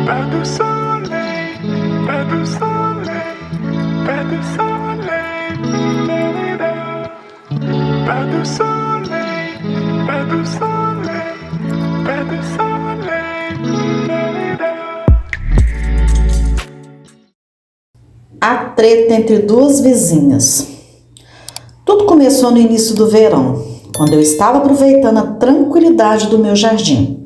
Pas de soleil, pas de soleil, pas de soleil, pas de soleil, pas de soleil, pas de soleil. A treta entre duas vizinhas. Tudo começou no início do verão, quando eu estava aproveitando a tranquilidade do meu jardim.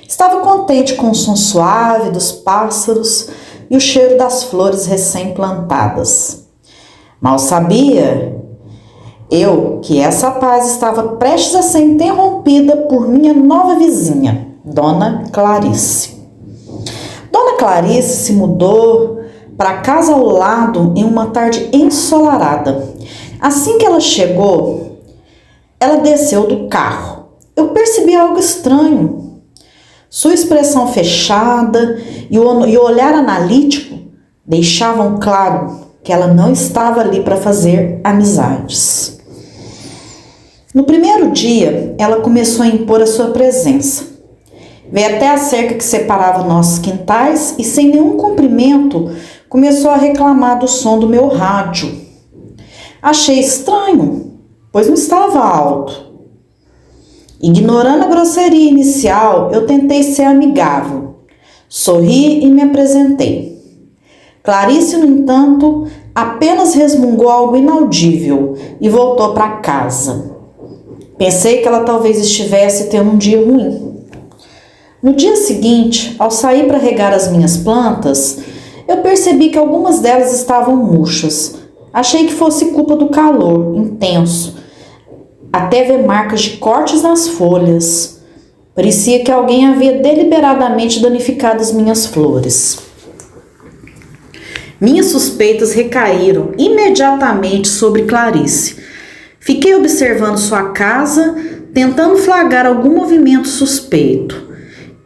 Estava contente com o som suave dos pássaros e o cheiro das flores recém-plantadas. Mal sabia eu que essa paz estava prestes a ser interrompida por minha nova vizinha, Dona Clarice. Dona Clarice se mudou para a casa ao lado em uma tarde ensolarada. Assim que ela chegou, ela desceu do carro. Eu percebi algo estranho. Sua expressão fechada e o olhar analítico deixavam claro que ela não estava ali para fazer amizades. No primeiro dia, ela começou a impor a sua presença. Veio até a cerca que separava nossos quintais e, sem nenhum cumprimento, começou a reclamar do som do meu rádio. Achei estranho, pois não estava alto. Ignorando a grosseria inicial, eu tentei ser amigável. Sorri e me apresentei. Clarice, no entanto, apenas resmungou algo inaudível e voltou para casa. Pensei que ela talvez estivesse tendo um dia ruim. No dia seguinte, ao sair para regar as minhas plantas, eu percebi que algumas delas estavam murchas. Achei que fosse culpa do calor intenso. Até ver marcas de cortes nas folhas. Parecia que alguém havia deliberadamente danificado as minhas flores. Minhas suspeitas recaíram imediatamente sobre Clarice. Fiquei observando sua casa, tentando flagrar algum movimento suspeito.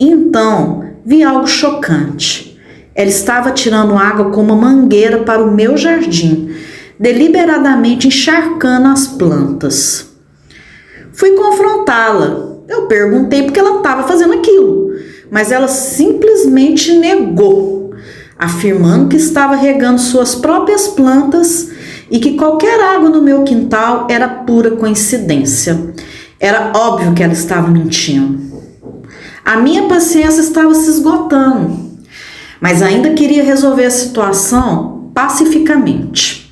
Então, vi algo chocante. Ela estava tirando água com uma mangueira para o meu jardim, deliberadamente encharcando as plantas. Fui confrontá-la. Eu perguntei por que ela estava fazendo aquilo, mas ela simplesmente negou, afirmando que estava regando suas próprias plantas e que qualquer água no meu quintal era pura coincidência. Era óbvio que ela estava mentindo. A minha paciência estava se esgotando, mas ainda queria resolver a situação pacificamente.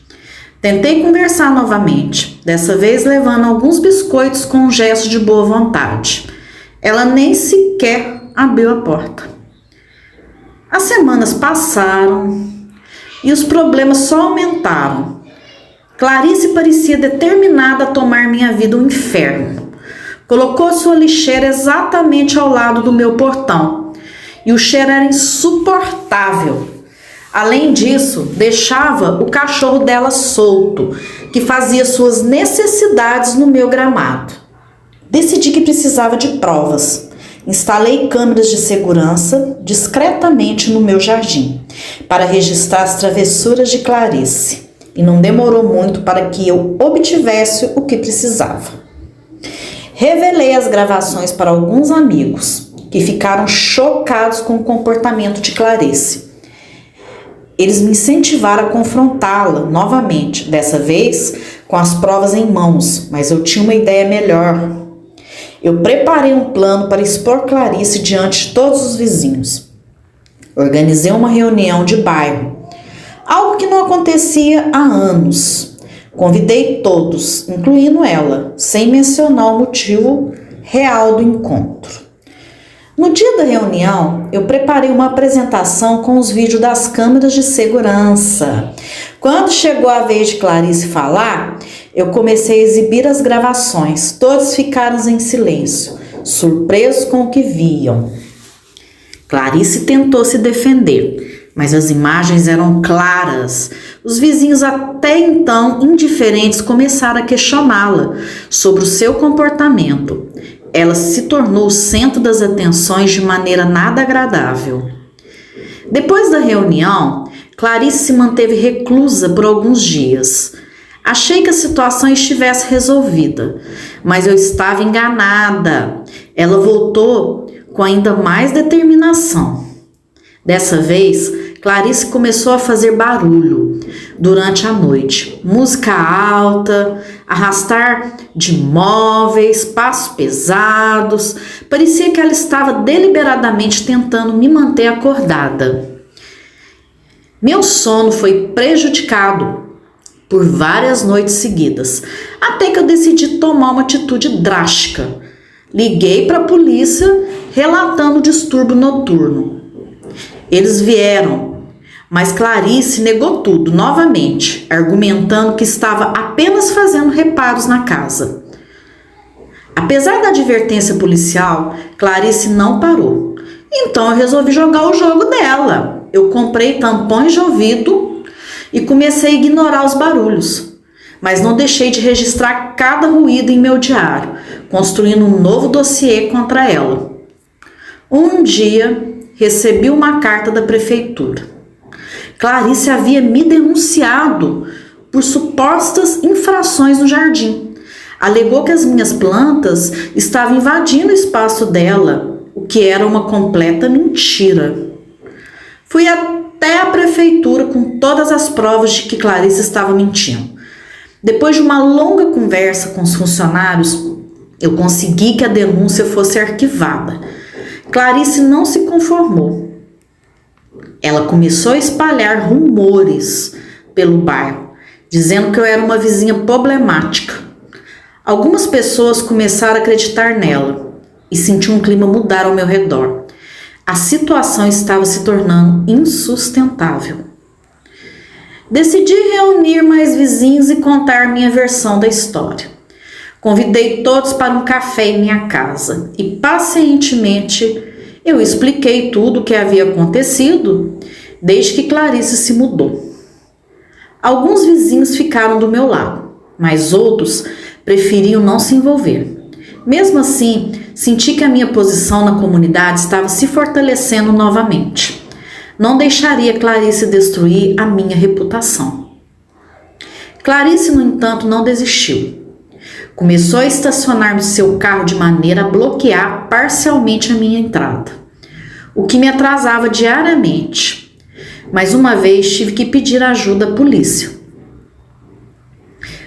Tentei conversar novamente, dessa vez levando alguns biscoitos com um gesto de boa vontade. Ela nem sequer abriu a porta. As semanas passaram e os problemas só aumentaram. Clarice parecia determinada a tomar minha vida um inferno. Colocou sua lixeira exatamente ao lado do meu portão e o cheiro era insuportável. Além disso, deixava o cachorro dela solto, que fazia suas necessidades no meu gramado. Decidi que precisava de provas. Instalei câmeras de segurança discretamente no meu jardim, para registrar as travessuras de Clarice. E não demorou muito para que eu obtivesse o que precisava. Revelei as gravações para alguns amigos, que ficaram chocados com o comportamento de Clarice. Eles me incentivaram a confrontá-la novamente, dessa vez com as provas em mãos, mas eu tinha uma ideia melhor. Eu preparei um plano para expor Clarice diante de todos os vizinhos. Organizei uma reunião de bairro, algo que não acontecia há anos. Convidei todos, incluindo ela, sem mencionar o motivo real do encontro. No dia da reunião, eu preparei uma apresentação com os vídeos das câmeras de segurança. Quando chegou a vez de Clarice falar, eu comecei a exibir as gravações. Todos ficaram em silêncio, surpresos com o que viam. Clarice tentou se defender, mas as imagens eram claras. Os vizinhos, até então indiferentes, começaram a questioná-la sobre o seu comportamento. Ela se tornou o centro das atenções de maneira nada agradável. Depois da reunião, Clarice se manteve reclusa por alguns dias. Achei que a situação estivesse resolvida, mas eu estava enganada. Ela voltou com ainda mais determinação. Dessa vez, Clarice começou a fazer barulho durante a noite. Música alta, arrastar de móveis, passos pesados. Parecia que ela estava deliberadamente tentando me manter acordada. Meu sono foi prejudicado por várias noites seguidas, até que eu decidi tomar uma atitude drástica. Liguei para a polícia relatando o distúrbio noturno. Eles vieram, mas Clarice negou tudo novamente, argumentando que estava apenas fazendo reparos na casa. Apesar da advertência policial, Clarice não parou. Então eu resolvi jogar o jogo dela. Eu comprei tampões de ouvido e comecei a ignorar os barulhos, mas não deixei de registrar cada ruído em meu diário, construindo um novo dossiê contra ela. Um dia, recebi uma carta da prefeitura. Clarice havia me denunciado por supostas infrações no jardim. Alegou que as minhas plantas estavam invadindo o espaço dela, o que era uma completa mentira. Fui até a prefeitura com todas as provas de que Clarice estava mentindo. Depois de uma longa conversa com os funcionários, eu consegui que a denúncia fosse arquivada. Clarice não se conformou. Ela começou a espalhar rumores pelo bairro, dizendo que eu era uma vizinha problemática. Algumas pessoas começaram a acreditar nela e senti um clima mudar ao meu redor. A situação estava se tornando insustentável. Decidi reunir mais vizinhos e contar minha versão da história. Convidei todos para um café em minha casa e pacientemente eu expliquei tudo o que havia acontecido desde que Clarice se mudou. Alguns vizinhos ficaram do meu lado, mas outros preferiam não se envolver. Mesmo assim, senti que a minha posição na comunidade estava se fortalecendo novamente. Não deixaria Clarice destruir a minha reputação. Clarice, no entanto, não desistiu. Começou a estacionar seu carro de maneira a bloquear parcialmente a minha entrada, o que me atrasava diariamente. Mais uma vez tive que pedir ajuda à polícia.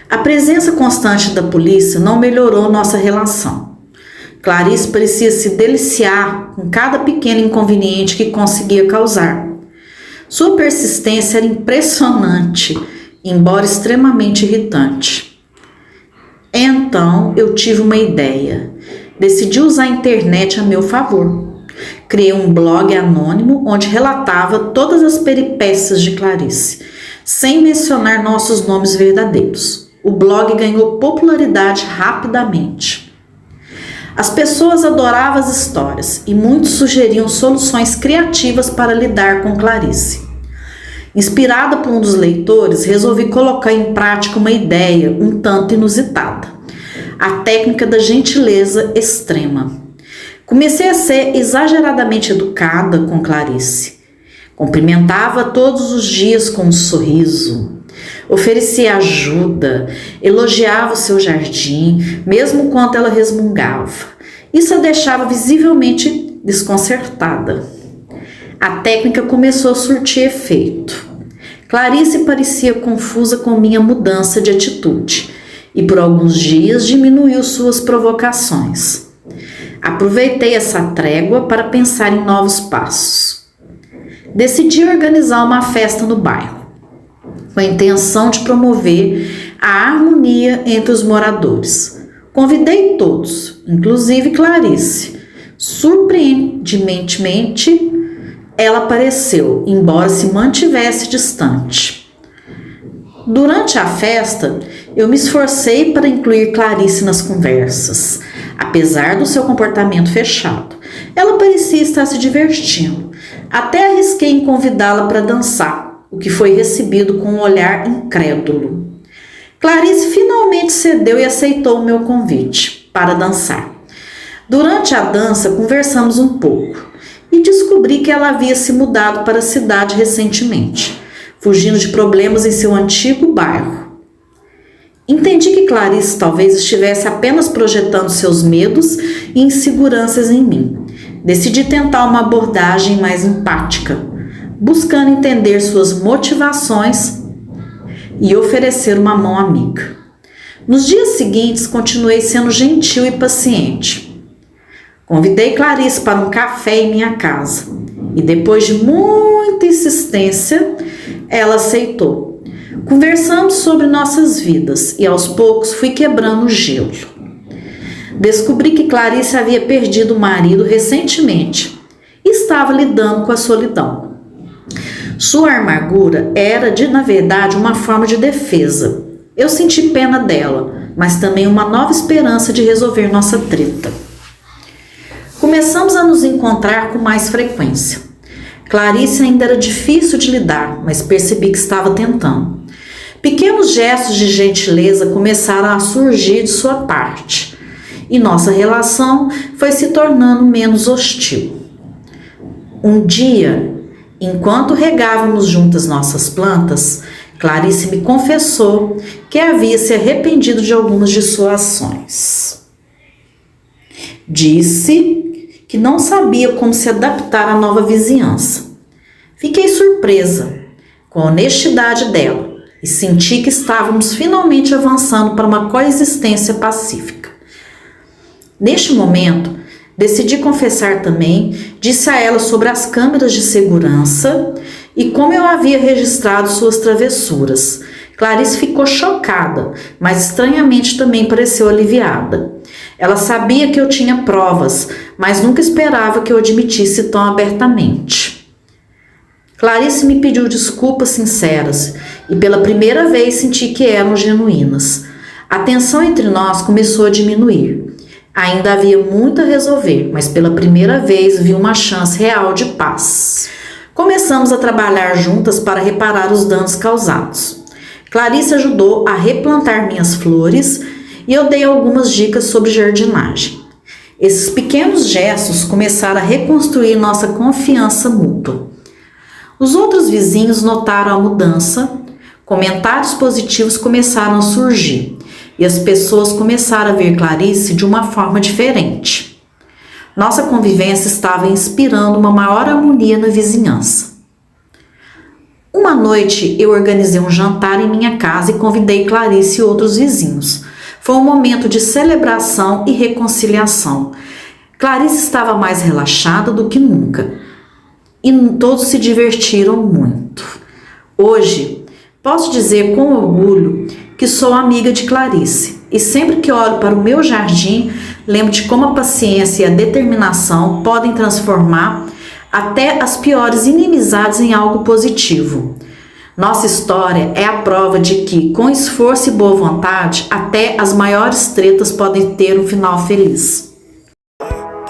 A presença constante da polícia não melhorou nossa relação. Clarice parecia se deliciar com cada pequeno inconveniente que conseguia causar. Sua persistência era impressionante, embora extremamente irritante. Então eu tive uma ideia. Decidi usar a internet a meu favor. Criei um blog anônimo onde relatava todas as peripécias de Clarice, sem mencionar nossos nomes verdadeiros. O blog ganhou popularidade rapidamente. As pessoas adoravam as histórias e muitos sugeriam soluções criativas para lidar com Clarice. Inspirada por um dos leitores, resolvi colocar em prática uma ideia um tanto inusitada: a técnica da gentileza extrema. Comecei a ser exageradamente educada com Clarice. Cumprimentava todos os dias com um sorriso. Oferecia ajuda, elogiava o seu jardim, mesmo quando ela resmungava. Isso a deixava visivelmente desconcertada. A técnica começou a surtir efeito. Clarice parecia confusa com minha mudança de atitude e por alguns dias diminuiu suas provocações. Aproveitei essa trégua para pensar em novos passos. Decidi organizar uma festa no bairro, com a intenção de promover a harmonia entre os moradores. Convidei todos, inclusive Clarice. Surpreendentemente, ela apareceu, embora se mantivesse distante. Durante a festa, eu me esforcei para incluir Clarice nas conversas. Apesar do seu comportamento fechado, ela parecia estar se divertindo. Até arrisquei em convidá-la para dançar, o que foi recebido com um olhar incrédulo. Clarice finalmente cedeu e aceitou o meu convite para dançar. Durante a dança, conversamos um pouco e descobri que ela havia se mudado para a cidade recentemente, fugindo de problemas em seu antigo bairro. Entendi que Clarice talvez estivesse apenas projetando seus medos e inseguranças em mim. Decidi tentar uma abordagem mais empática. buscando entender suas motivações e oferecer uma mão amiga. Nos dias seguintes, continuei sendo gentil e paciente. Convidei Clarice para um café em minha casa e, depois de muita insistência, ela aceitou. Conversamos sobre nossas vidas e, aos poucos, fui quebrando o gelo. Descobri que Clarice havia perdido o marido recentemente e estava lidando com a solidão. Sua amargura era, na verdade, uma forma de defesa. Eu senti pena dela, mas também uma nova esperança de resolver nossa treta. Começamos a nos encontrar com mais frequência. Clarice ainda era difícil de lidar, mas percebi que estava tentando. Pequenos gestos de gentileza começaram a surgir de sua parte, e nossa relação foi se tornando menos hostil. Um dia, enquanto regávamos juntas nossas plantas, Clarice me confessou que havia se arrependido de algumas de suas ações. Disse que não sabia como se adaptar à nova vizinhança. Fiquei surpresa com a honestidade dela e senti que estávamos finalmente avançando para uma coexistência pacífica. Neste momento, decidi confessar também, disse a ela sobre as câmeras de segurança e como eu havia registrado suas travessuras. Clarice ficou chocada, mas estranhamente também pareceu aliviada. Ela sabia que eu tinha provas, mas nunca esperava que eu admitisse tão abertamente. Clarice me pediu desculpas sinceras e pela primeira vez senti que eram genuínas. A tensão entre nós começou a diminuir. Ainda havia muito a resolver, mas pela primeira vez vi uma chance real de paz. Começamos a trabalhar juntas para reparar os danos causados. Clarice ajudou a replantar minhas flores e eu dei algumas dicas sobre jardinagem. Esses pequenos gestos começaram a reconstruir nossa confiança mútua. Os outros vizinhos notaram a mudança, comentários positivos começaram a surgir e as pessoas começaram a ver Clarice de uma forma diferente. Nossa convivência estava inspirando uma maior harmonia na vizinhança. Uma noite eu organizei um jantar em minha casa e convidei Clarice e outros vizinhos. Foi um momento de celebração e reconciliação. Clarice estava mais relaxada do que nunca e todos se divertiram muito. Hoje, posso dizer com orgulho que sou amiga de Clarice e sempre que olho para o meu jardim, lembro de como a paciência e a determinação podem transformar até as piores inimizades em algo positivo. Nossa história é a prova de que, com esforço e boa vontade, até as maiores tretas podem ter um final feliz.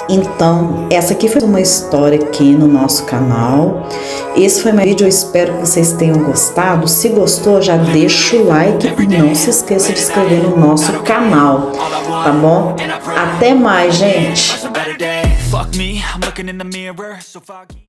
Então, essa aqui foi uma história aqui no nosso canal. Esse foi meu vídeo, eu espero que vocês tenham gostado. Se gostou, já deixa o like e não se esqueça de se inscrever no nosso canal, tá bom? Até mais, gente!